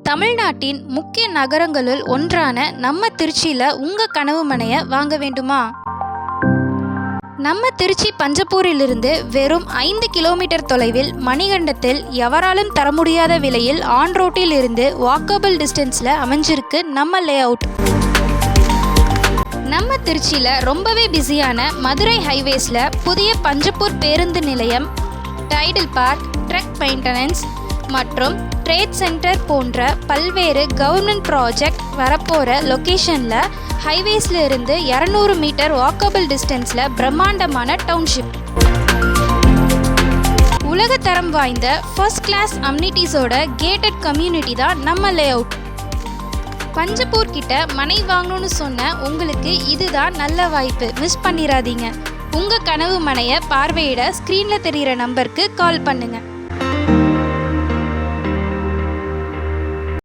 தமிழ்நாட்டின் முக்கிய நகரங்களுள் ஒன்றான நம்ம திருச்சியில் உங்கள் கனவு மனையை வாங்க வேண்டுமா? நம்ம திருச்சி பஞ்சப்பூரிலிருந்து வெறும் 5 கிலோமீட்டர் தொலைவில் மணிகண்டத்தில் எவராலும் தர முடியாத விலையில் ஆன் ரோட்டில் இருந்து வாக்கபிள் டிஸ்டன்ஸில் அமைஞ்சிருக்கு நம்ம லே அவுட். நம்ம திருச்சியில் ரொம்பவே பிஸியான மதுரை ஹைவேஸில் புதிய பஞ்சப்பூர் பேருந்து நிலையம், டைடல் பார்க், ட்ரக் மெயின்டெனன்ஸ் மற்றும் ட்ரேட் சென்டர் போன்ற பல்வேறு கவர்மெண்ட் ப்ராஜெக்ட் வரப்போகிற லொக்கேஷனில் ஹைவேஸில் இருந்து 200 மீட்டர் வாக்கபிள் டிஸ்டன்ஸில் பிரம்மாண்டமான டவுன்ஷிப். உலகத்தரம் வாய்ந்த ஃபர்ஸ்ட் கிளாஸ் அம்னிட்டிஸோட கேட்டட் கம்யூனிட்டி தான் நம்ம லே அவுட். பஞ்சப்பூர் கிட்ட மனை வாங்கணும்னு சொன்ன உங்களுக்கு இதுதான் நல்ல வாய்ப்பு, மிஸ் பண்ணிடாதீங்க. உங்கள் கனவு மனையை பார்வையிட ஸ்க்ரீனில் தெரிகிற நம்பருக்கு கால் பண்ணுங்கள்.